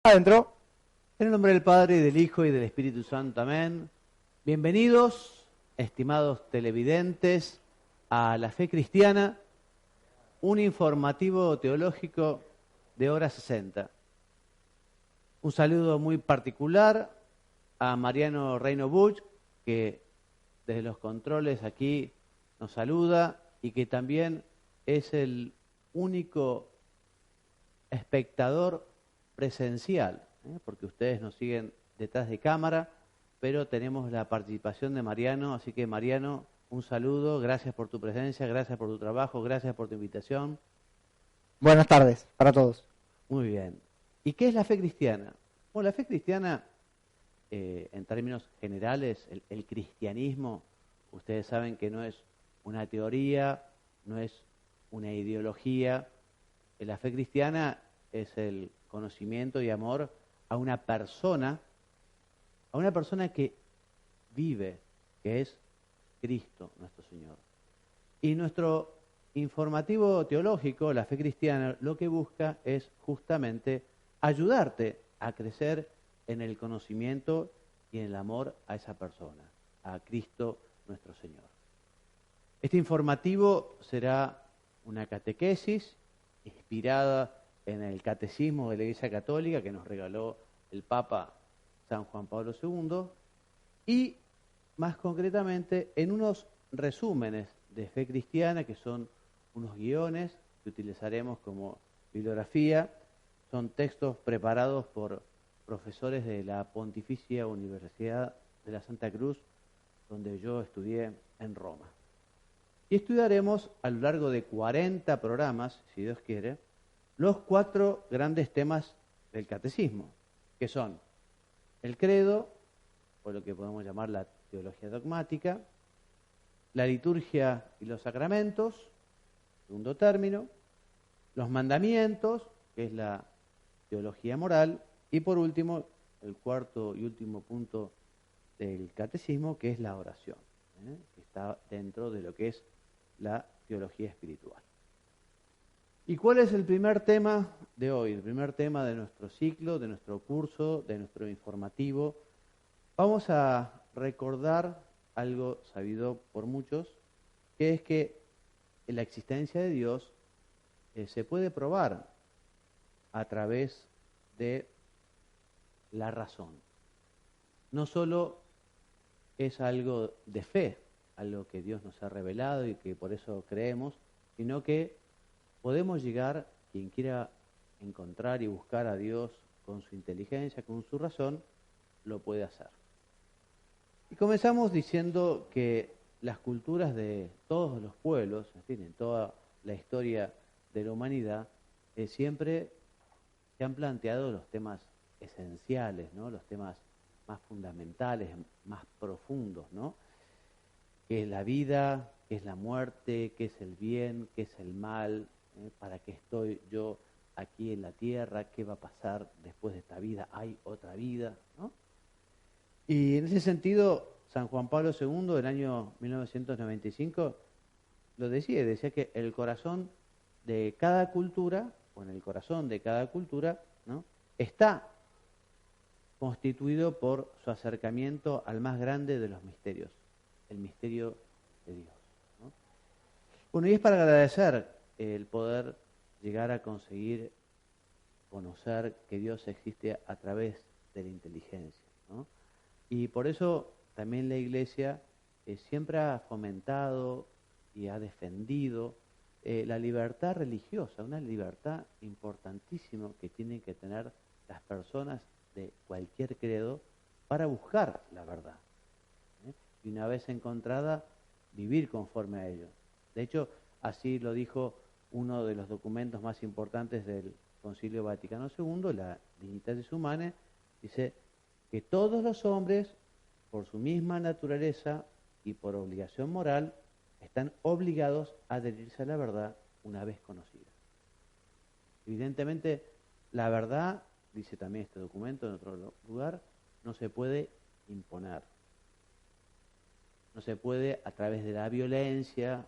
Adentro. En el nombre del Padre, y del Hijo, y del Espíritu Santo. Amén. Bienvenidos, estimados televidentes, a La Fe Cristiana, un informativo teológico de hora 60. Un saludo muy particular a Mariano Reino Buch, que desde los controles aquí nos saluda y que también es el único espectador presencial, porque ustedes nos siguen detrás de cámara, pero tenemos la participación de Mariano, así que Mariano, un saludo, gracias por tu presencia, gracias por tu trabajo, gracias por tu invitación. Buenas tardes para todos. Muy bien. ¿Y qué es la fe cristiana? Bueno, la fe cristiana, en términos generales, el cristianismo, ustedes saben que no es una teoría, no es una ideología. La fe cristiana es el conocimiento y amor a una persona que vive, que es Cristo nuestro Señor. Y nuestro informativo teológico, la fe cristiana, lo que busca es justamente ayudarte a crecer en el conocimiento y en el amor a esa persona, a Cristo nuestro Señor. Este informativo será una catequesis inspirada en el Catecismo de la Iglesia Católica que nos regaló el Papa San Juan Pablo II y, más concretamente, en unos resúmenes de fe cristiana que son unos guiones que utilizaremos como bibliografía. Son textos preparados por profesores de la Pontificia Universidad de la Santa Cruz, donde yo estudié en Roma. Y estudiaremos a lo largo de 40 programas, si Dios quiere, los 4 grandes temas del catecismo, que son el credo, o lo que podemos llamar la teología dogmática, la liturgia y los sacramentos, segundo término, los mandamientos, que es la teología moral, y por último, el cuarto y último punto del catecismo, que es la oración, que está dentro de lo que es la teología espiritual. ¿Y cuál es el primer tema de hoy? El primer tema de nuestro ciclo, de nuestro curso, de nuestro informativo. Vamos a recordar algo sabido por muchos, que es que la existencia de Dios se puede probar a través de la razón. No solo es algo de fe, algo que Dios nos ha revelado y que por eso creemos, sino que podemos llegar, quien quiera encontrar y buscar a Dios con su inteligencia, con su razón, lo puede hacer. Y comenzamos diciendo que las culturas de todos los pueblos, en fin, en toda la historia de la humanidad, siempre se han planteado los temas esenciales, ¿no? Los temas más fundamentales, más profundos, ¿no? ¿Qué es la vida? ¿Qué es la muerte? ¿Qué es el bien? ¿Qué es el mal? ¿Para qué estoy yo aquí en la tierra? ¿Qué va a pasar después de esta vida? ¿Hay otra vida? ¿No? Y en ese sentido, San Juan Pablo II, del año 1995, lo decía que el corazón de cada cultura, o en el corazón de cada cultura, ¿no?, está constituido por su acercamiento al más grande de los misterios, el misterio de Dios, ¿no? Bueno, y es para agradecer el poder llegar a conseguir conocer que Dios existe a través de la inteligencia, ¿no? Y por eso también la Iglesia siempre ha fomentado y ha defendido la libertad religiosa, una libertad importantísima que tienen que tener las personas de cualquier credo para buscar la verdad, y una vez encontrada, vivir conforme a ello. De hecho, así lo dijo uno de los documentos más importantes del Concilio Vaticano II, la Dignitatis Humanae, dice que todos los hombres, por su misma naturaleza y por obligación moral, están obligados a adherirse a la verdad una vez conocida. Evidentemente, la verdad, dice también este documento en otro lugar, no se puede imponer. No se puede a través de la violencia,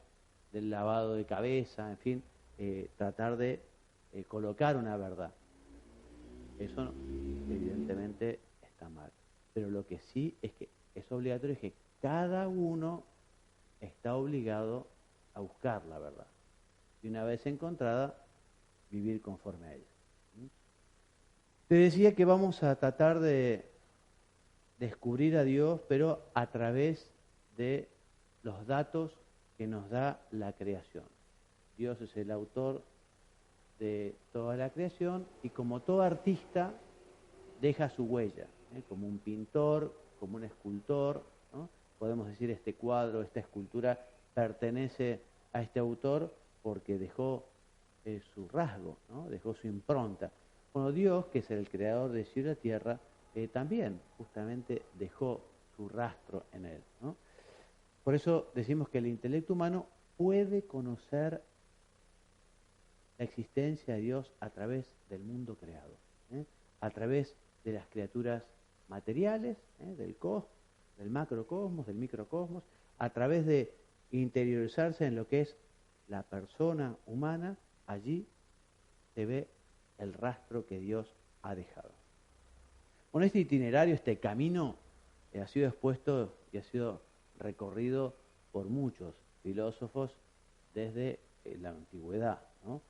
del lavado de cabeza, en fin, tratar de colocar una verdad. Eso evidentemente está mal. Pero lo que sí es que es obligatorio es que cada uno está obligado a buscar la verdad. Y una vez encontrada, vivir conforme a ella. Te decía que vamos a tratar de descubrir a Dios, pero a través de los datos que nos da la creación. Dios es el autor de toda la creación y como todo artista deja su huella, como un pintor, como un escultor, ¿no? Podemos decir este cuadro, esta escultura pertenece a este autor porque dejó su rasgo, ¿no? Dejó su impronta. Bueno, Dios, que es el creador de cielo y tierra, también justamente dejó su rastro en él, ¿no? Por eso decimos que el intelecto humano puede conocer la existencia de Dios a través del mundo creado, a través de las criaturas materiales, del cosmos, del macrocosmos, del microcosmos, a través de interiorizarse en lo que es la persona humana, allí se ve el rastro que Dios ha dejado. Bueno, este itinerario, este camino, ha sido expuesto y ha sido recorrido por muchos filósofos desde la antigüedad, ¿no?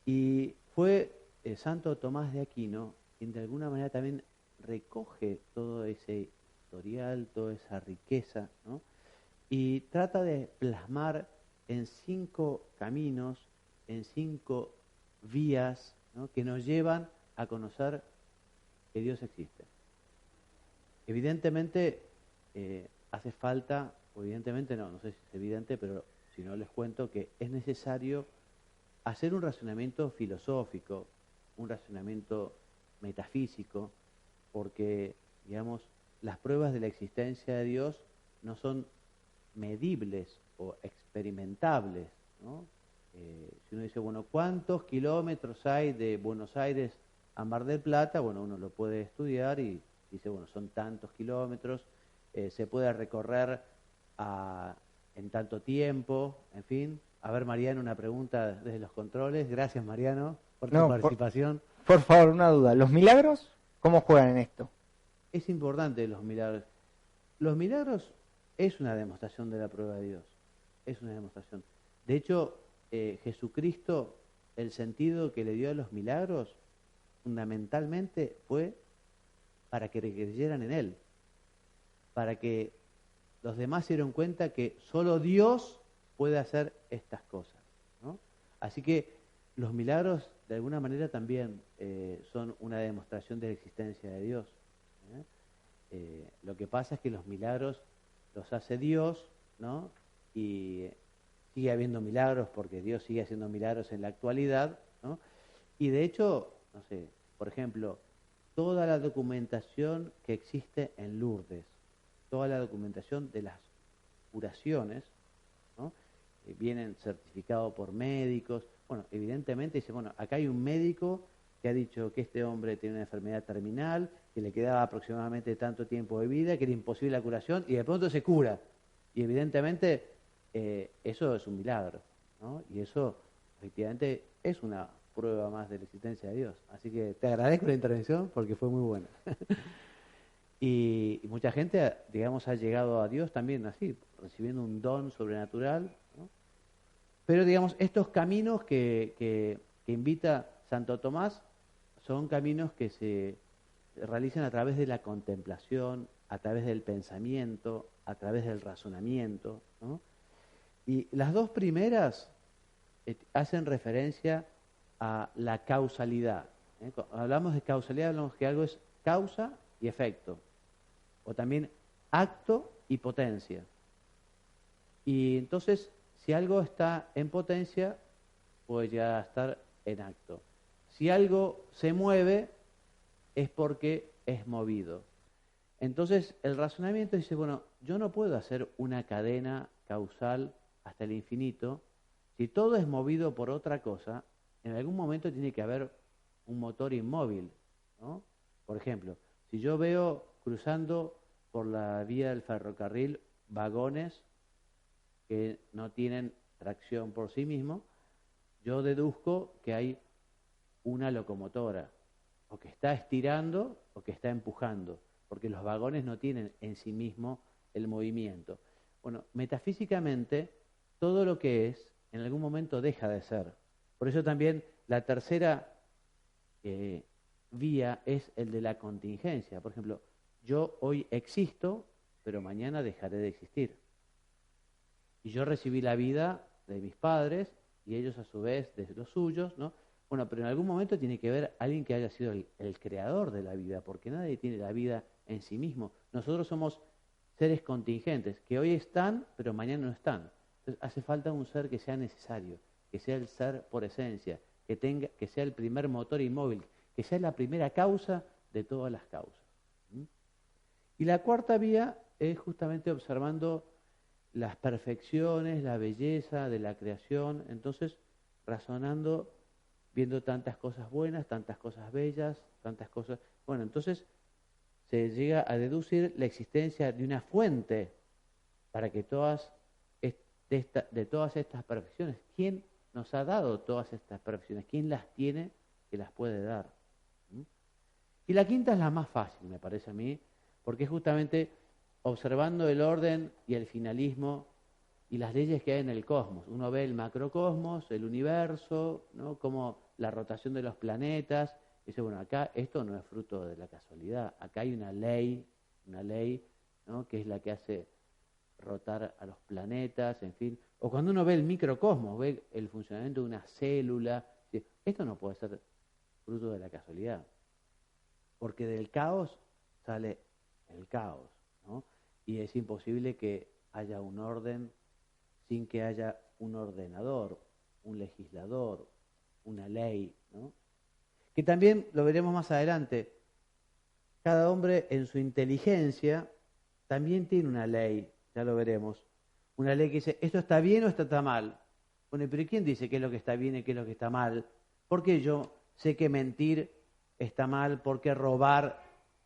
Y fue Santo Tomás de Aquino quien de alguna manera también recoge todo ese historial, toda esa riqueza, ¿no? Y trata de plasmar en 5 caminos, en 5 vías, ¿no? Que nos llevan a conocer que Dios existe. Evidentemente hace falta, o evidentemente no sé si es evidente, pero si no les cuento que es necesario hacer un razonamiento filosófico, un razonamiento metafísico, porque, digamos, las pruebas de la existencia de Dios no son medibles o experimentables, ¿no? Si uno dice, bueno, ¿cuántos kilómetros hay de Buenos Aires a Mar del Plata? Bueno, uno lo puede estudiar y dice, bueno, son tantos kilómetros, se puede recorrer en tanto tiempo, en fin. A ver, Mariano, una pregunta desde los controles. Gracias, Mariano, por tu participación. Por favor, una duda. ¿Los milagros cómo juegan en esto? Es importante los milagros. Los milagros es una demostración de la prueba de Dios. Es una demostración. De hecho, Jesucristo, el sentido que le dio a los milagros, fundamentalmente fue para que creyeran en Él. Para que los demás se dieron cuenta que solo Dios puede hacer estas cosas, ¿no? Así que los milagros, de alguna manera, también son una demostración de la existencia de Dios. Lo que pasa es que los milagros los hace Dios, ¿no? Y sigue habiendo milagros porque Dios sigue haciendo milagros en la actualidad, ¿no? Y de hecho, no sé, por ejemplo, toda la documentación que existe en Lourdes, toda la documentación de las curaciones, ¿no? Vienen certificados por médicos. Bueno, evidentemente dice, bueno, acá hay un médico que ha dicho que este hombre tiene una enfermedad terminal, que le quedaba aproximadamente tanto tiempo de vida, que era imposible la curación, y de pronto se cura. Y evidentemente eso es un milagro, ¿no? Y eso efectivamente es una prueba más de la existencia de Dios. Así que te agradezco la intervención porque fue muy buena. Y mucha gente, digamos, ha llegado a Dios también así, recibiendo un don sobrenatural, ¿no? Pero, digamos, estos caminos que invita Santo Tomás son caminos que se realizan a través de la contemplación, a través del pensamiento, a través del razonamiento, ¿no? Y las dos primeras hacen referencia a la causalidad. Cuando hablamos de causalidad, hablamos que algo es causa y efecto, o también acto y potencia. Y entonces, si algo está en potencia, puede llegar a estar en acto. Si algo se mueve, es porque es movido. Entonces, el razonamiento dice, bueno, yo no puedo hacer una cadena causal hasta el infinito. Si todo es movido por otra cosa, en algún momento tiene que haber un motor inmóvil, ¿no? Por ejemplo, si yo veo cruzando por la vía del ferrocarril vagones que no tienen tracción por sí mismos, yo deduzco que hay una locomotora o que está estirando o que está empujando, porque los vagones no tienen en sí mismo el movimiento. Bueno, metafísicamente, todo lo que es, en algún momento deja de ser. Por eso también la tercera vía es el de la contingencia. Por ejemplo, yo hoy existo, pero mañana dejaré de existir. Y yo recibí la vida de mis padres y ellos a su vez de los suyos, ¿no? Bueno, pero en algún momento tiene que haber alguien que haya sido el creador de la vida, porque nadie tiene la vida en sí mismo. Nosotros somos seres contingentes, que hoy están, pero mañana no están. Entonces hace falta un ser que sea necesario, que sea el ser por esencia, que sea el primer motor inmóvil, que sea la primera causa de todas las causas. Y la cuarta vía es justamente observando las perfecciones, la belleza de la creación, entonces razonando, viendo tantas cosas buenas, tantas cosas bellas, tantas cosas... Bueno, entonces se llega a deducir la existencia de una fuente para que de todas estas perfecciones, ¿quién nos ha dado todas estas perfecciones? ¿Quién las tiene que las puede dar? Y la quinta es la más fácil, me parece a mí, porque es justamente observando el orden y el finalismo y las leyes que hay en el cosmos. Uno ve el macrocosmos, el universo, ¿no? Como la rotación de los planetas. Y dice, bueno, acá esto no es fruto de la casualidad. Acá hay una ley, ¿no? Que es la que hace rotar a los planetas, en fin. O cuando uno ve el microcosmos, ve el funcionamiento de una célula. Dice, esto no puede ser fruto de la casualidad. Porque del caos sale el caos, ¿no? Y es imposible que haya un orden sin que haya un ordenador, un legislador, una ley, ¿no? Que también lo veremos más adelante. Cada hombre en su inteligencia también tiene una ley, ya lo veremos. Una ley que dice, ¿esto está bien o esto está mal? Bueno, pero ¿quién dice qué es lo que está bien y qué es lo que está mal? ¿Por qué yo sé que mentir está mal? ¿Por qué robar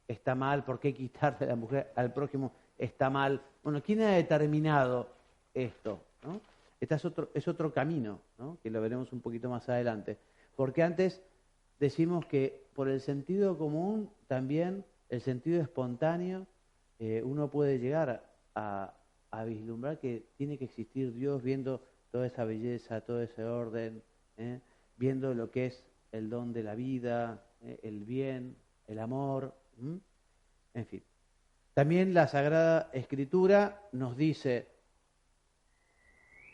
está mal? ¿Por qué quitarle a la mujer al prójimo está mal? Bueno, ¿quién ha determinado esto, ¿no? Este es otro camino, ¿no? Que lo veremos un poquito más adelante. Porque antes decimos que por el sentido común, también el sentido espontáneo, uno puede llegar a vislumbrar que tiene que existir Dios viendo toda esa belleza, todo ese orden, viendo lo que es el don de la vida, el bien, el amor, en fin. También la Sagrada Escritura nos dice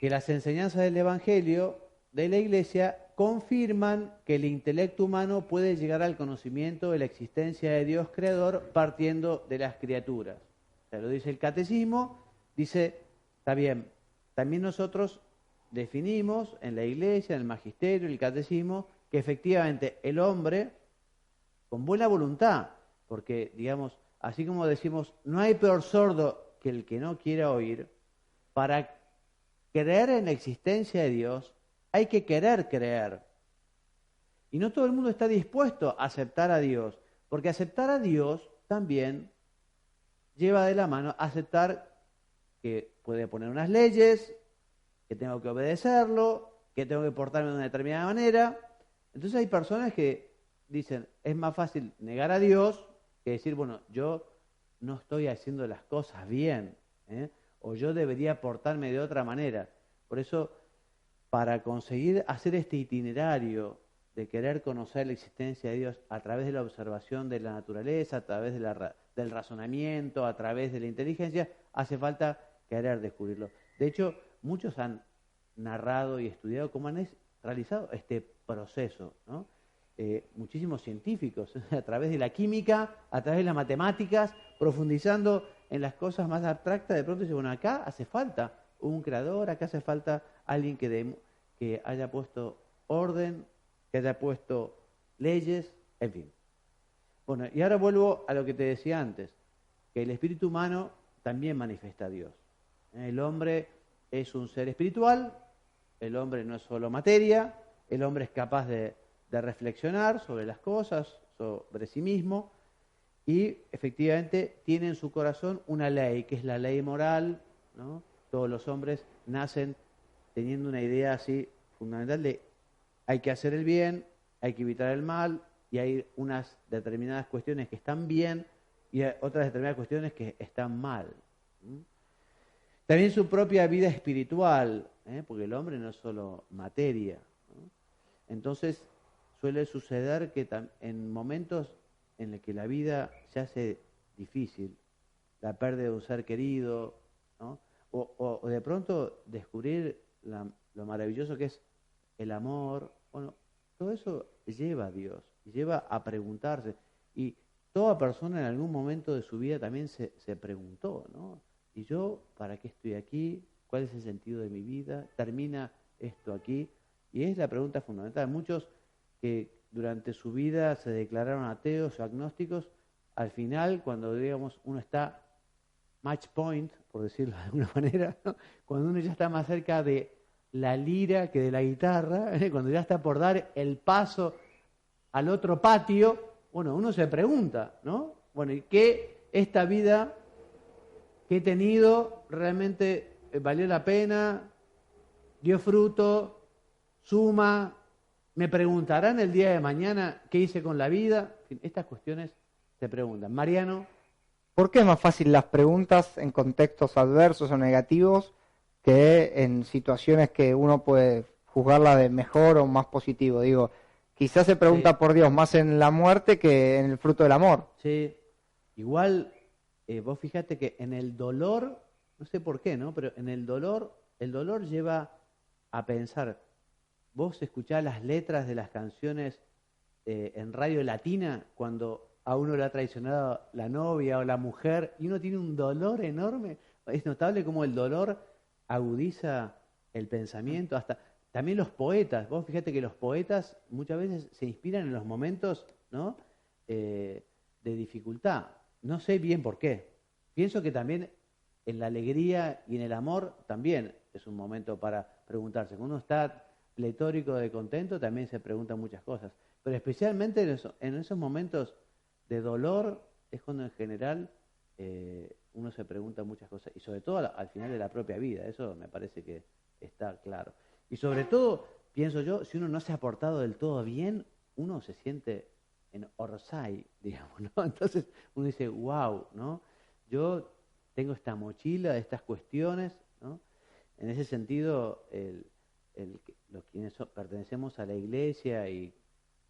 que las enseñanzas del Evangelio de la Iglesia confirman que el intelecto humano puede llegar al conocimiento de la existencia de Dios creador partiendo de las criaturas. O sea, lo dice el Catecismo, dice, está bien, también nosotros definimos en la Iglesia, en el Magisterio, en el Catecismo, que efectivamente el hombre, con buena voluntad, porque, digamos, así como decimos, no hay peor sordo que el que no quiera oír, para creer en la existencia de Dios, hay que querer creer. Y no todo el mundo está dispuesto a aceptar a Dios, porque aceptar a Dios también lleva de la mano aceptar que puede poner unas leyes, que tengo que obedecerlo, que tengo que portarme de una determinada manera. Entonces hay personas que dicen, es más fácil negar a Dios que decir, bueno, yo no estoy haciendo las cosas bien, o yo debería portarme de otra manera. Por eso, para conseguir hacer este itinerario de querer conocer la existencia de Dios a través de la observación de la naturaleza, a través del razonamiento, a través de la inteligencia, hace falta querer descubrirlo. De hecho, muchos han narrado y estudiado cómo han realizado este proceso, ¿no? Muchísimos científicos, a través de la química, a través de las matemáticas, profundizando en las cosas más abstractas, de pronto dicen, bueno, acá hace falta un creador, acá hace falta alguien que haya puesto orden, que haya puesto leyes, en fin. Bueno, y ahora vuelvo a lo que te decía antes, que el espíritu humano también manifiesta a Dios. El hombre es un ser espiritual, el hombre no es solo materia, el hombre es capaz de reflexionar sobre las cosas, sobre sí mismo, y efectivamente tiene en su corazón una ley, que es la ley moral, ¿no? Todos los hombres nacen teniendo una idea así fundamental de hay que hacer el bien, hay que evitar el mal y hay unas determinadas cuestiones que están bien y hay otras determinadas cuestiones que están mal. También su propia vida espiritual, porque el hombre no es solo materia, ¿no? Entonces suele suceder que en momentos en los que la vida se hace difícil, la pérdida de un ser querido, ¿no? O de pronto descubrir lo maravilloso que es el amor, bueno, todo eso lleva a Dios, lleva a preguntarse. Y toda persona en algún momento de su vida también se preguntó, ¿no? ¿Y yo para qué estoy aquí? ¿Cuál es el sentido de mi vida? ¿Termina esto aquí? Y es la pregunta fundamental. Muchos que durante su vida se declararon ateos o agnósticos, al final, cuando digamos uno está match point, por decirlo de alguna manera, ¿no? Cuando uno ya está más cerca de la lira que de la guitarra, cuando ya está por dar el paso al otro patio, bueno, uno se pregunta, ¿no? Bueno, ¿y qué esta vida que he tenido realmente valió la pena? ¿Dio fruto? ¿Suma? ¿Me preguntarán el día de mañana qué hice con la vida? En fin, estas cuestiones se preguntan. Mariano. ¿Por qué es más fácil las preguntas en contextos adversos o negativos que en situaciones que uno puede juzgarla de mejor o más positivo? Digo, quizás se pregunta por Dios más en la muerte que en el fruto del amor. Sí, igual vos fíjate que en el dolor, no sé por qué, ¿no? Pero en el dolor lleva a pensar. Vos escuchás las letras de las canciones en Radio Latina cuando a uno le ha traicionado la novia o la mujer y uno tiene un dolor enorme. Es notable cómo el dolor agudiza el pensamiento, hasta también los poetas. Vos fíjate que los poetas muchas veces se inspiran en los momentos, ¿no? De dificultad. No sé bien por qué. Pienso que también en la alegría y en el amor también es un momento para preguntarse. Cuando uno está pletórico de contento también se preguntan muchas cosas. Pero especialmente en esos momentos de dolor es cuando en general uno se pregunta muchas cosas. Y sobre todo al final de la propia vida. Eso me parece que está claro. Y sobre todo, pienso yo, si uno no se ha portado del todo bien, uno se siente en Orsay, digamos, ¿no? Entonces uno dice, wow, ¿no? Yo tengo esta mochila de estas cuestiones, ¿no? En ese sentido, los quienes pertenecemos a la iglesia y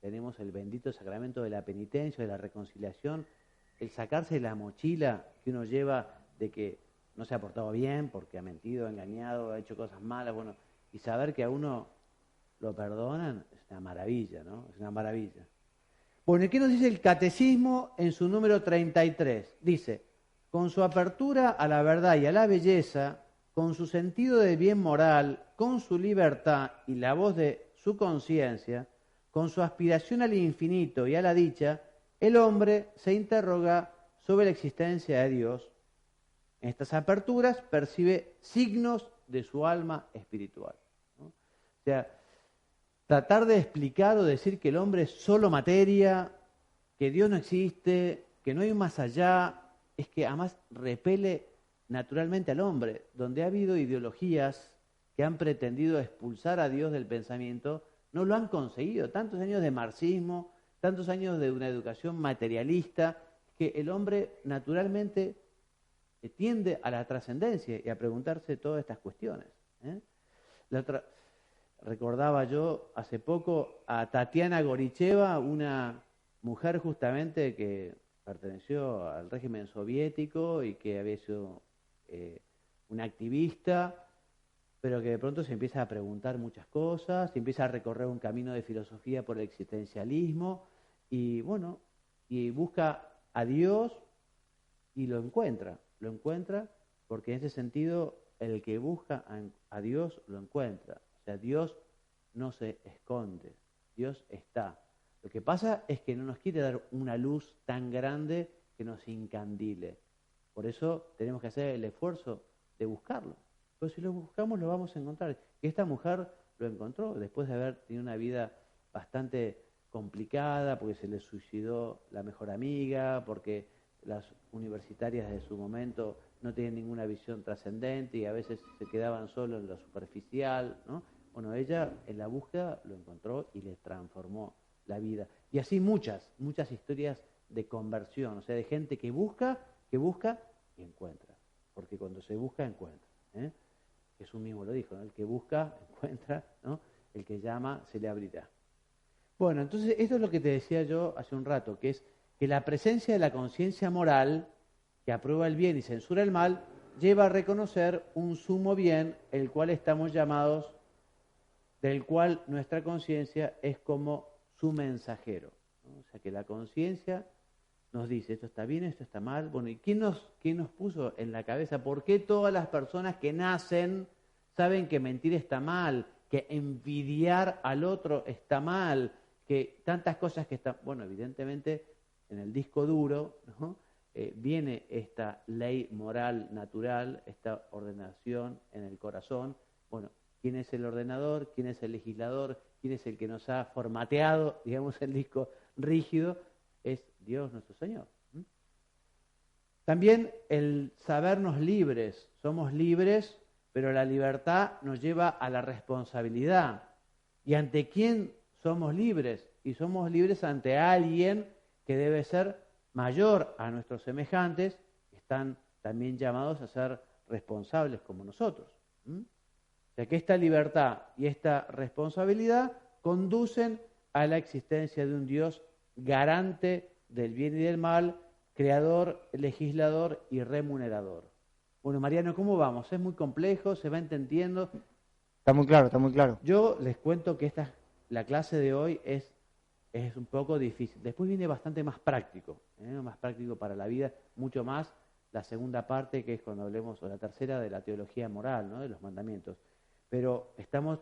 tenemos el bendito sacramento de la penitencia, de la reconciliación, el sacarse la mochila que uno lleva de que no se ha portado bien porque ha mentido, ha engañado, ha hecho cosas malas, bueno, y saber que a uno lo perdonan es una maravilla, ¿no? Es una maravilla. Bueno, ¿y qué nos dice el Catecismo en su número 33? Dice, con su apertura a la verdad y a la belleza, con su sentido de bien moral, con su libertad y la voz de su conciencia, con su aspiración al infinito y a la dicha, el hombre se interroga sobre la existencia de Dios. En estas aperturas percibe signos de su alma espiritual, ¿no? O sea, tratar de explicar o decir que el hombre es solo materia, que Dios no existe, que no hay un más allá, es que además repele naturalmente al hombre. Donde ha habido ideologías que han pretendido expulsar a Dios del pensamiento, no lo han conseguido. Tantos años de marxismo, tantos años de una educación materialista, que el hombre naturalmente tiende a la trascendencia y a preguntarse todas estas cuestiones. Recordaba yo hace poco a Tatiana Goricheva, una mujer justamente que perteneció al régimen soviético y que había sido una activista, pero que de pronto se empieza a preguntar muchas cosas, se empieza a recorrer un camino de filosofía por el existencialismo y bueno, y busca a Dios y lo encuentra porque en ese sentido el que busca a Dios lo encuentra. O sea, Dios no se esconde, Dios está. Lo que pasa es que no nos quiere dar una luz tan grande que nos incandile. Por eso tenemos que hacer el esfuerzo de buscarlo. Pero si lo buscamos lo vamos a encontrar. Y esta mujer lo encontró después de haber tenido una vida bastante complicada, porque se le suicidó la mejor amiga, porque las universitarias de su momento no tenían ninguna visión trascendente y a veces se quedaban solo en lo superficial, ¿no? Bueno, ella en la búsqueda lo encontró y le transformó la vida. Y así muchas historias de conversión, o sea, de gente que busca y encuentra. Porque cuando se busca, encuentra. Jesús mismo lo dijo, ¿no? El que busca, encuentra, ¿no? El que llama, se le abrirá. Bueno, entonces esto es lo que te decía yo hace un rato, que es que la presencia de la conciencia moral, que aprueba el bien y censura el mal, lleva a reconocer un sumo bien, el cual estamos llamados, del cual nuestra conciencia es como su mensajero, ¿no? O sea que la conciencia nos dice, esto está bien, esto está mal. Bueno, ¿y quién nos puso en la cabeza? ¿Por qué todas las personas que nacen saben que mentir está mal, que envidiar al otro está mal, que tantas cosas que están... Bueno, evidentemente en el disco duro, ¿no? Viene esta ley moral natural, esta ordenación en el corazón. Bueno, ¿quién es el ordenador? ¿Quién es el legislador? ¿Quién es el que nos ha formateado, digamos, el disco rígido? Es Dios nuestro Señor. También el sabernos libres. Somos libres, pero la libertad nos lleva a la responsabilidad. ¿Y ante quién somos libres? Y somos libres ante alguien que debe ser mayor a nuestros semejantes, que están también llamados a ser responsables como nosotros. O sea que esta libertad y esta responsabilidad conducen a la existencia de un Dios garante del bien y del mal, creador, legislador y remunerador. Bueno, Mariano, ¿cómo vamos? ¿Es muy complejo? ¿Se va entendiendo? Está muy claro, está muy claro. Yo les cuento que la clase de hoy es un poco difícil. Después viene bastante más práctico para la vida, mucho más la segunda parte, que es cuando hablemos, o la tercera, de la teología moral, ¿no? De los mandamientos. Pero estamos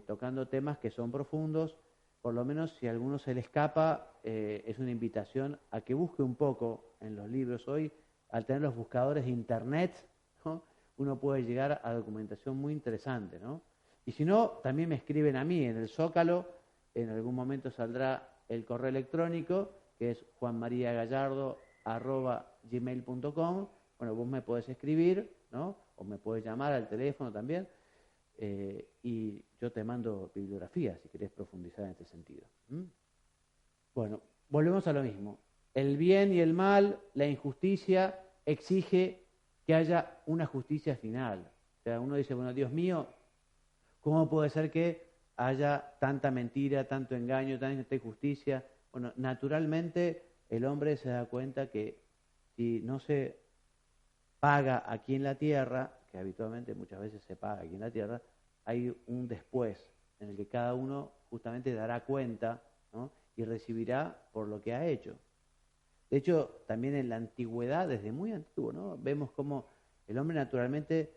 tocando temas que son profundos. Por lo menos si a alguno se le escapa, es una invitación a que busque un poco en los libros. Hoy, al tener los buscadores de internet, ¿no? Uno puede llegar a documentación muy interesante, ¿no? Y si no, también me escriben a mí en el Zócalo. En algún momento saldrá el correo electrónico, que es juanmariagallardo@gmail.com. Bueno, vos me podés escribir, ¿no? O me podés llamar al teléfono también. Y yo te mando bibliografía si querés profundizar en este sentido. Bueno, volvemos a lo mismo. El bien y el mal, la injusticia, exige que haya una justicia final. O sea, uno dice, bueno, Dios mío, ¿cómo puede ser que haya tanta mentira, tanto engaño, tanta injusticia? Bueno, naturalmente el hombre se da cuenta que si no se paga aquí en la tierra, que habitualmente muchas veces se paga aquí en la tierra, hay un después en el que cada uno justamente dará cuenta, ¿no? Y recibirá por lo que ha hecho. De hecho, también en la antigüedad, desde muy antiguo, ¿no? Vemos cómo el hombre naturalmente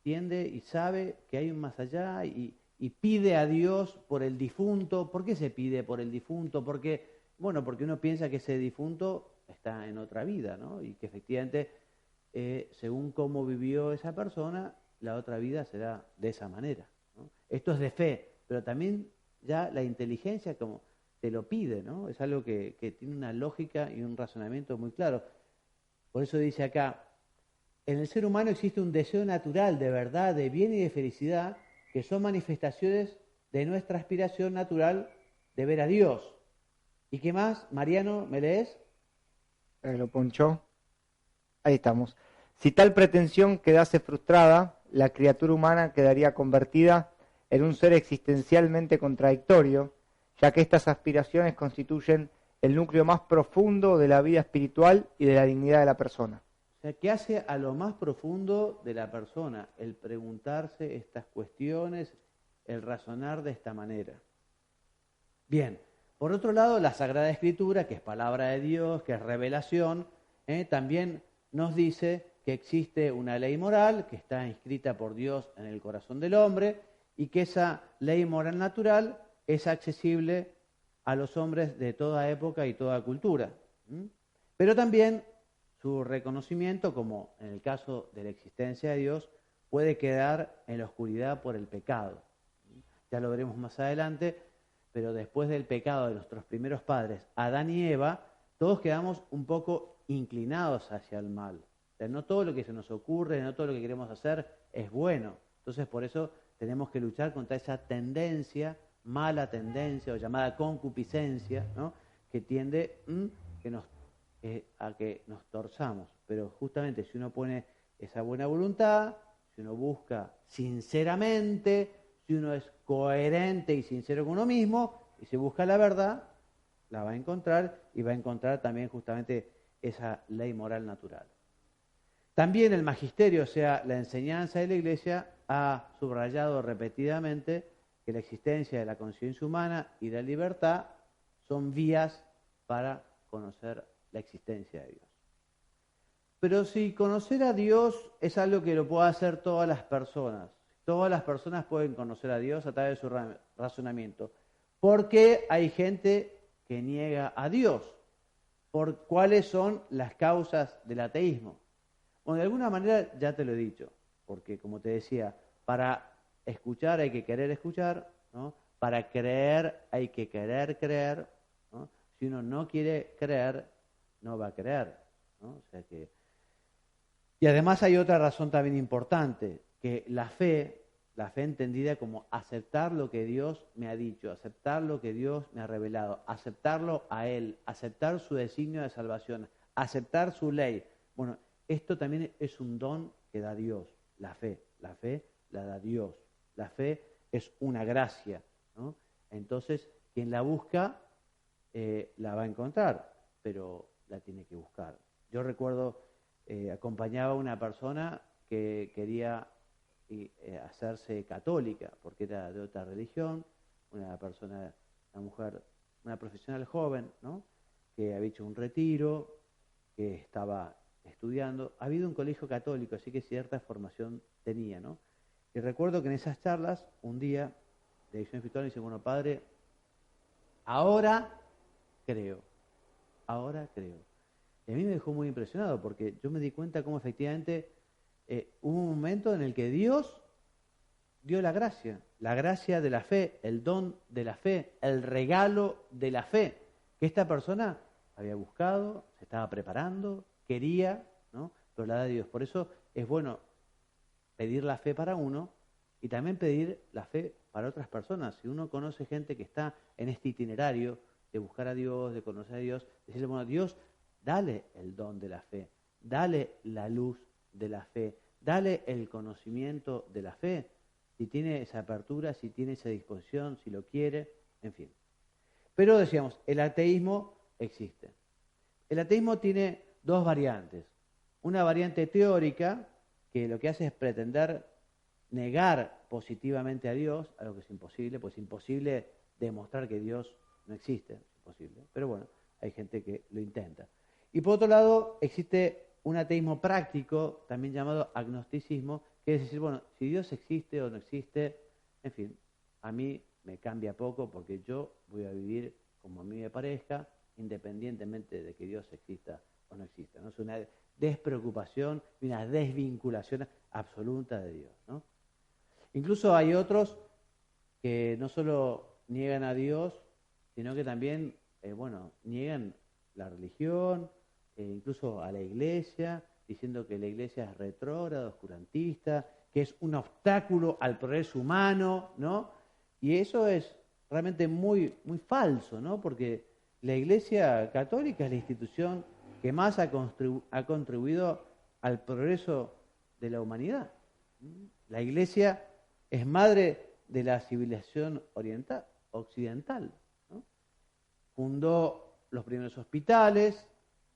tiende y sabe que hay un más allá y pide a Dios por el difunto. ¿Por qué se pide por el difunto? Porque uno piensa que ese difunto está en otra vida, ¿no? Y que efectivamente, según cómo vivió esa persona, la otra vida será de esa manera, ¿no? Esto es de fe, pero también ya la inteligencia como te lo pide, ¿no? Es algo que tiene una lógica y un razonamiento muy claro. Por eso dice acá, en el ser humano existe un deseo natural de verdad, de bien y de felicidad, que son manifestaciones de nuestra aspiración natural de ver a Dios. ¿Y qué más? Mariano, ¿me lees? Lo ponchó. Ahí estamos. Si tal pretensión quedase frustrada, la criatura humana quedaría convertida en un ser existencialmente contradictorio, ya que estas aspiraciones constituyen el núcleo más profundo de la vida espiritual y de la dignidad de la persona. O sea, ¿qué hace a lo más profundo de la persona? El preguntarse estas cuestiones, el razonar de esta manera. Bien, por otro lado, la Sagrada Escritura, que es palabra de Dios, que es revelación, también nos dice que existe una ley moral que está inscrita por Dios en el corazón del hombre y que esa ley moral natural es accesible a los hombres de toda época y toda cultura. Pero también su reconocimiento, como en el caso de la existencia de Dios, puede quedar en la oscuridad por el pecado. Ya lo veremos más adelante, pero después del pecado de nuestros primeros padres, Adán y Eva, todos quedamos un poco inclinados hacia el mal. O sea, no todo lo que se nos ocurre, no todo lo que queremos hacer es bueno. Entonces, por eso tenemos que luchar contra esa tendencia mala tendencia o llamada concupiscencia, ¿no? Que tiende a que nos torzamos. Pero justamente si uno pone esa buena voluntad, si uno busca sinceramente, si uno es coherente y sincero con uno mismo, y se busca la verdad, la va a encontrar y va a encontrar también justamente esa ley moral natural. También el magisterio, o sea, la enseñanza de la Iglesia, ha subrayado repetidamente que la existencia de la conciencia humana y la libertad son vías para conocer la existencia de Dios. Pero si conocer a Dios es algo que lo pueden hacer todas las personas pueden conocer a Dios a través de su razonamiento. ¿Por qué hay gente que niega a Dios? ¿Por cuáles son las causas del ateísmo? Bueno, de alguna manera ya te lo he dicho, porque como te decía, para escuchar hay que querer escuchar, ¿no? Para creer hay que querer creer, ¿no? Si uno no quiere creer, no va a creer, ¿no? O sea que... Y además hay otra razón también importante, que la fe entendida como aceptar lo que Dios me ha dicho, aceptar lo que Dios me ha revelado, aceptarlo a Él, aceptar su designio de salvación, aceptar su ley. Bueno, esto también es un don que da Dios, la fe la da Dios, la fe es una gracia, ¿no? Entonces, quien la busca, la va a encontrar, pero la tiene que buscar. Yo recuerdo, acompañaba a una persona que quería hacerse católica, porque era de otra religión, una mujer, una profesional joven, ¿no? Que había hecho un retiro, que estaba estudiando. Ha habido un colegio católico, así que cierta formación tenía, ¿no? Y recuerdo que en esas charlas, un día, de edición espiritual, me dice, bueno, padre, ahora creo. Y a mí me dejó muy impresionado, porque yo me di cuenta cómo efectivamente hubo un momento en el que Dios dio la gracia de la fe, el don de la fe, el regalo de la fe, que esta persona había buscado, se estaba preparando, quería, ¿no? Pero la da Dios. Por eso es bueno pedir la fe para uno y también pedir la fe para otras personas. Si uno conoce gente que está en este itinerario de buscar a Dios, de conocer a Dios, decirle, bueno, Dios, dale el don de la fe, dale la luz de la fe, dale el conocimiento de la fe, si tiene esa apertura, si tiene esa disposición, si lo quiere, en fin. Pero decíamos, el ateísmo existe. El ateísmo tiene dos variantes. Una variante teórica, que lo que hace es pretender negar positivamente a Dios, algo que es imposible, pues es imposible demostrar que Dios no existe, es imposible. Pero bueno, hay gente que lo intenta. Y por otro lado, existe un ateísmo práctico, también llamado agnosticismo, que es decir, bueno, si Dios existe o no existe, en fin, a mí me cambia poco porque yo voy a vivir como a mí me parezca, independientemente de que Dios exista o no exista, ¿no? Es una despreocupación y una desvinculación absoluta de Dios, ¿no? Incluso hay otros que no solo niegan a Dios, sino que también, niegan la religión, incluso a la Iglesia, diciendo que la Iglesia es retrógrada, oscurantista, que es un obstáculo al progreso humano, ¿no? Y eso es realmente muy, muy falso, ¿no? Porque la Iglesia Católica es la institución que más ha contribuido al progreso de la humanidad. La Iglesia es madre de la civilización occidental, ¿no? Fundó los primeros hospitales,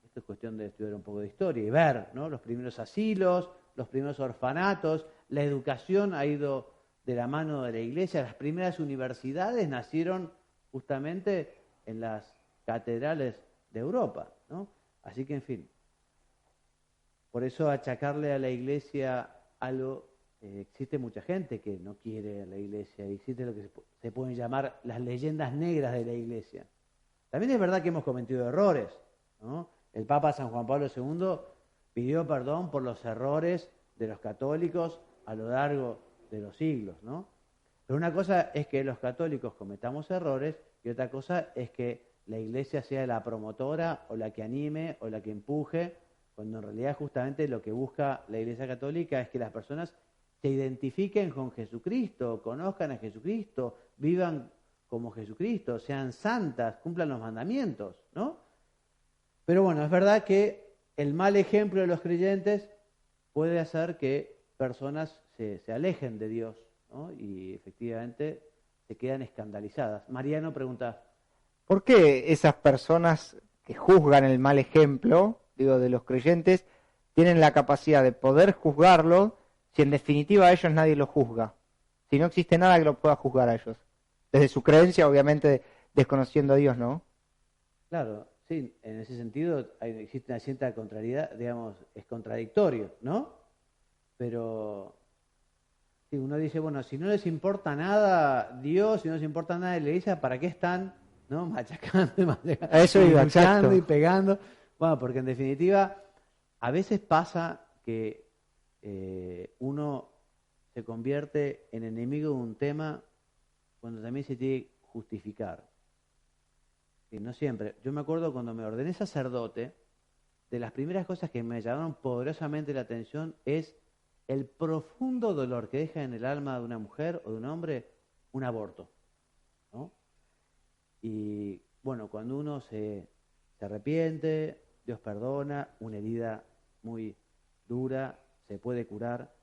esto es cuestión de estudiar un poco de historia y ver, ¿no? Los primeros asilos, los primeros orfanatos, la educación ha ido de la mano de la Iglesia, las primeras universidades nacieron justamente en las catedrales de Europa, ¿no? Así que, en fin, por eso achacarle a la Iglesia algo, existe mucha gente que no quiere a la Iglesia, existe lo que se pueden llamar las leyendas negras de la Iglesia. También es verdad que hemos cometido errores, ¿no? El Papa San Juan Pablo II pidió perdón por los errores de los católicos a lo largo de los siglos, ¿no? Pero una cosa es que los católicos cometamos errores y otra cosa es que la Iglesia sea la promotora o la que anime o la que empuje, cuando en realidad justamente lo que busca la Iglesia Católica es que las personas se identifiquen con Jesucristo, conozcan a Jesucristo, vivan como Jesucristo, sean santas, cumplan los mandamientos, ¿no? Pero bueno, es verdad que el mal ejemplo de los creyentes puede hacer que personas se alejen de Dios, ¿no? Y efectivamente se quedan escandalizadas. Mariano pregunta. ¿Por qué esas personas que juzgan el mal ejemplo, digo, de los creyentes, tienen la capacidad de poder juzgarlo si en definitiva a ellos nadie los juzga? Si no existe nada que los pueda juzgar a ellos. Desde su creencia, obviamente, desconociendo a Dios, ¿no? Claro, sí, en ese sentido existe una cierta contrariedad, digamos, es contradictorio, ¿no? Pero si uno dice, bueno, si no les importa nada Dios, si no les importa nada de la iglesia, ¿para qué están, no, machacando y machacando, A eso iba, exacto. y pegando? Bueno, porque en definitiva, a veces pasa que uno se convierte en enemigo de un tema cuando también se tiene que justificar. Y no siempre. Yo me acuerdo cuando me ordené sacerdote, de las primeras cosas que me llamaron poderosamente la atención es el profundo dolor que deja en el alma de una mujer o de un hombre un aborto, ¿no? Y bueno, cuando uno se arrepiente, Dios perdona, una herida muy dura se puede curar,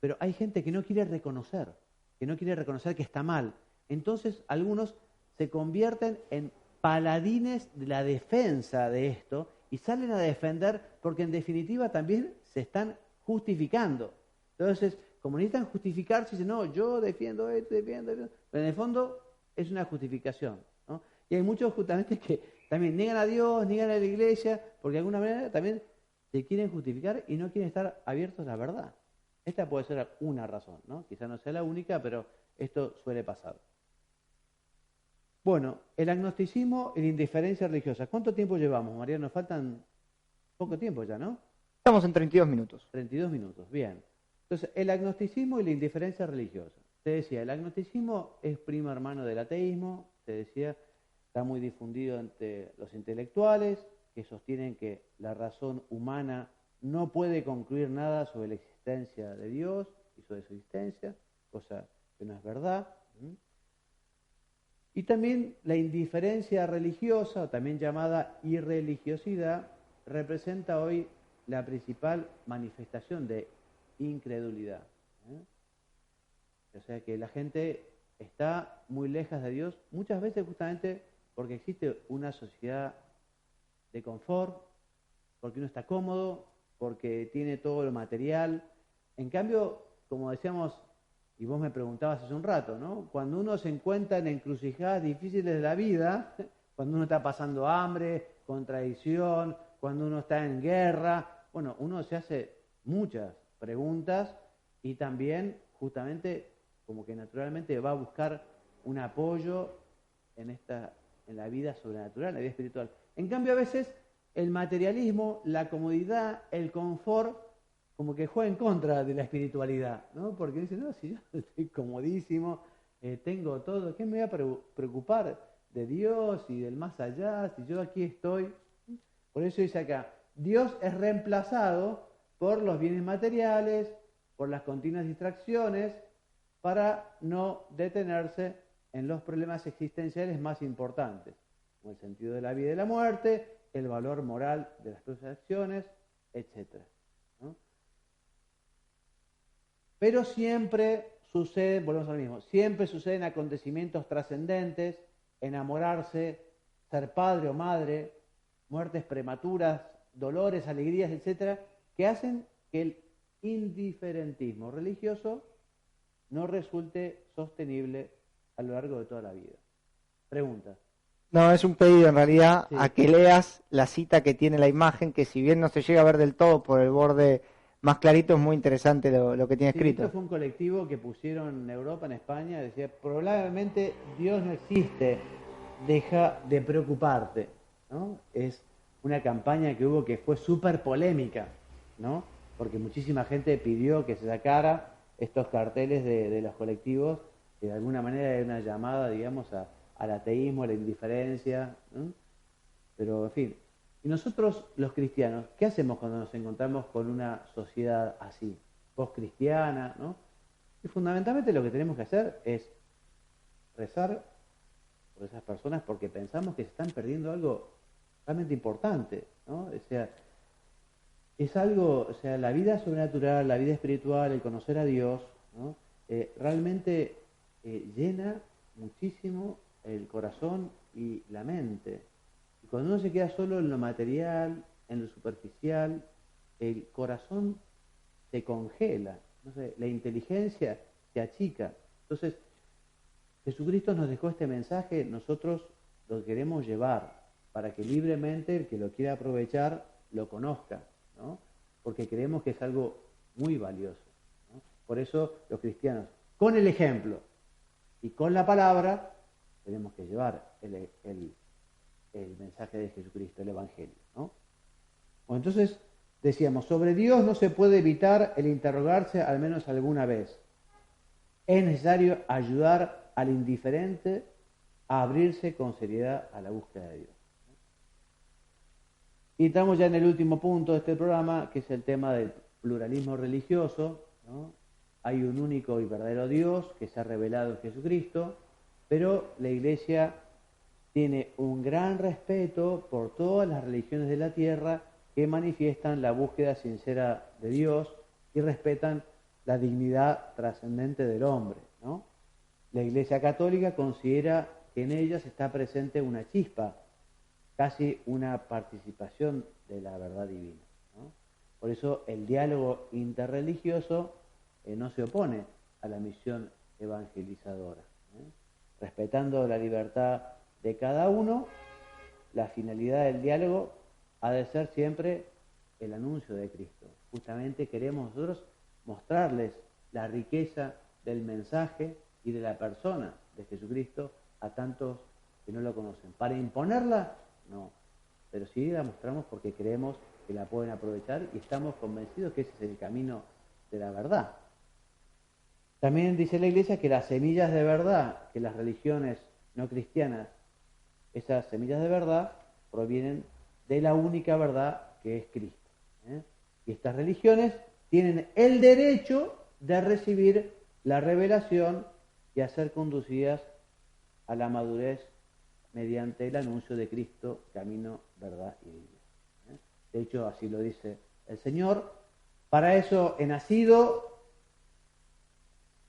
pero hay gente que no quiere reconocer que está mal. Entonces algunos se convierten en paladines de la defensa de esto y salen a defender porque en definitiva también se están justificando. Entonces, como necesitan justificarse, dicen, no, yo defiendo esto, pero en el fondo es una justificación, ¿no? Y hay muchos justamente que también niegan a Dios, niegan a la iglesia, porque de alguna manera también se quieren justificar y no quieren estar abiertos a la verdad. Esta puede ser una razón, ¿no? Quizá no sea la única, pero esto suele pasar. Bueno, el agnosticismo y la indiferencia religiosa. ¿Cuánto tiempo llevamos, María? Nos faltan poco tiempo ya, ¿no? Estamos en 32 minutos. 32 minutos, bien. Entonces, el agnosticismo y la indiferencia religiosa. Te decía, el agnosticismo es primo hermano del ateísmo, te decía, está muy difundido entre los intelectuales, que sostienen que la razón humana no puede concluir nada sobre la existencia de Dios y sobre su existencia, cosa que no es verdad. Y también la indiferencia religiosa, también llamada irreligiosidad, representa hoy la principal manifestación de incredulidad. O sea que la gente está muy lejos de Dios, muchas veces justamente porque existe una sociedad de confort, porque uno está cómodo, porque tiene todo lo material. En cambio, como decíamos, y vos me preguntabas hace un rato, ¿no? Cuando uno se encuentra en encrucijadas difíciles de la vida, cuando uno está pasando hambre, contradicción, cuando uno está en guerra, bueno, uno se hace muchas preguntas y también justamente como que naturalmente va a buscar un apoyo en la vida sobrenatural, en la vida espiritual. En cambio, a veces el materialismo, la comodidad, el confort, como que juega en contra de la espiritualidad, ¿no? Porque dice, no, si yo estoy comodísimo, tengo todo, ¿qué me voy a preocupar de Dios y del más allá, si yo aquí estoy? Por eso dice acá, Dios es reemplazado por los bienes materiales, por las continuas distracciones, para no detenerse en los problemas existenciales más importantes, como el sentido de la vida y la muerte, el valor moral de las propias acciones, etc. ¿No? Pero siempre sucede, volvemos al mismo, siempre suceden acontecimientos trascendentes, enamorarse, ser padre o madre, muertes prematuras, dolores, alegrías, etc., que hacen que el indiferentismo religioso no resulte sostenible a lo largo de toda la vida. Preguntas. No, es un pedido en realidad Sí. a que leas la cita que tiene la imagen, que si bien no se llega a ver del todo por el borde más clarito, es muy interesante lo que tiene Sí, escrito. esto fue un colectivo que pusieron en Europa, en España, decía, probablemente Dios no existe, deja de preocuparte, ¿no? Es una campaña que hubo que fue súper polémica, ¿no? Porque muchísima gente pidió que se sacara estos carteles de los colectivos, que de alguna manera era una llamada, digamos, al ateísmo, a la indiferencia, ¿no? Pero, en fin, y nosotros los cristianos, ¿qué hacemos cuando nos encontramos con una sociedad así, post-cristiana, ¿no? Y fundamentalmente lo que tenemos que hacer es rezar, por esas personas porque pensamos que se están perdiendo algo realmente importante, ¿no? O sea, es algo, o sea, la vida sobrenatural, la vida espiritual, el conocer a Dios, ¿no? Realmente llena muchísimo el corazón y la mente. Y cuando uno se queda solo en lo material, en lo superficial, el corazón se congela, no sé, la inteligencia se achica. Entonces, Jesucristo nos dejó este mensaje, nosotros lo queremos llevar para que libremente el que lo quiera aprovechar lo conozca, ¿no? Porque creemos que es algo muy valioso, ¿no? Por eso los cristianos, con el ejemplo y con la palabra, tenemos que llevar el mensaje de Jesucristo, el Evangelio, ¿no? Bueno, entonces, decíamos, sobre Dios no se puede evitar el interrogarse al menos alguna vez. Es necesario ayudar al indiferente a abrirse con seriedad a la búsqueda de Dios. Y estamos ya en el último punto de este programa, que es el tema del pluralismo religioso, ¿no? Hay un único y verdadero Dios que se ha revelado en Jesucristo, pero la Iglesia tiene un gran respeto por todas las religiones de la tierra que manifiestan la búsqueda sincera de Dios y respetan la dignidad trascendente del hombre, ¿no? La Iglesia Católica considera que en ellas está presente una chispa, casi una participación de la verdad divina, ¿no? Por eso el diálogo interreligioso no se opone a la misión evangelizadora, ¿eh? Respetando la libertad de cada uno, la finalidad del diálogo ha de ser siempre el anuncio de Cristo. Justamente queremos nosotros mostrarles la riqueza del mensaje y de la persona de Jesucristo a tantos que no lo conocen. Para imponerla, no, pero sí la mostramos porque creemos que la pueden aprovechar y estamos convencidos que ese es el camino de la verdad. También dice la Iglesia que las semillas de verdad, que las religiones no cristianas, esas semillas de verdad provienen de la única verdad que es Cristo, ¿eh? Y estas religiones tienen el derecho de recibir la revelación y a ser conducidas a la madurez mediante el anuncio de Cristo, camino, verdad y vida, ¿eh? De hecho, así lo dice el Señor. Para eso he nacido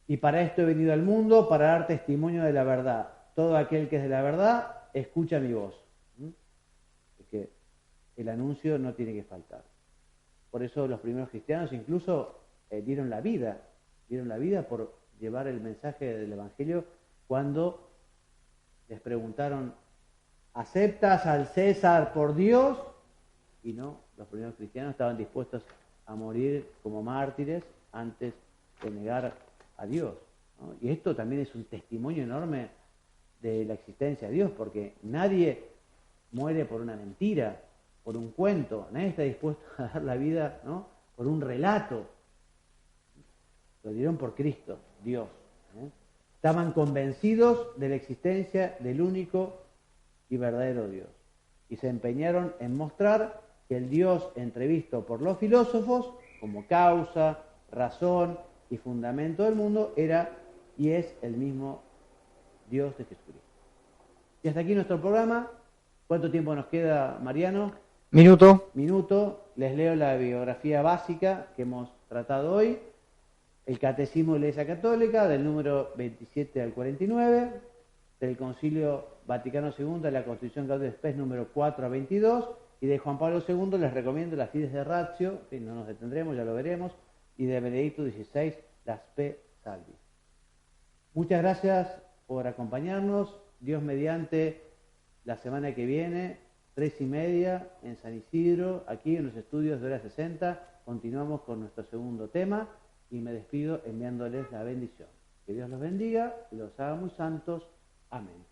y para esto he venido al mundo, para dar testimonio de la verdad. Todo aquel que es de la verdad, escucha mi voz. Porque el anuncio no tiene que faltar. Por eso los primeros cristianos incluso dieron la vida por llevar el mensaje del Evangelio cuando les preguntaron, ¿aceptas al César por Dios? Y no, los primeros cristianos estaban dispuestos a morir como mártires antes de negar a Dios, ¿no? Y esto también es un testimonio enorme de la existencia de Dios, porque nadie muere por una mentira, por un cuento, nadie está dispuesto a dar la vida, ¿no?, por un relato. Lo dieron por Cristo, Dios, ¿eh? Estaban convencidos de la existencia del único y verdadero Dios. Y se empeñaron en mostrar que el Dios entrevisto por los filósofos, como causa, razón y fundamento del mundo, era y es el mismo Dios de Jesucristo. Y hasta aquí nuestro programa. ¿Cuánto tiempo nos queda, Mariano? Minuto. Les leo la biografía básica que hemos tratado hoy. El Catecismo de la Iglesia Católica, del número 27 al 49, del Concilio Vaticano II, de la Constitución Gaudium et Spes, número 4 a 22, y de Juan Pablo II les recomiendo las Fides de Ratio, que no nos detendremos, ya lo veremos, y de Benedicto XVI, las Spe Salvi. Muchas gracias por acompañarnos. Dios mediante, la semana que viene, 3:30 en San Isidro, aquí en los estudios de Hora 60, continuamos con nuestro segundo tema y me despido enviándoles la bendición. Que Dios los bendiga y los haga muy santos. Amén.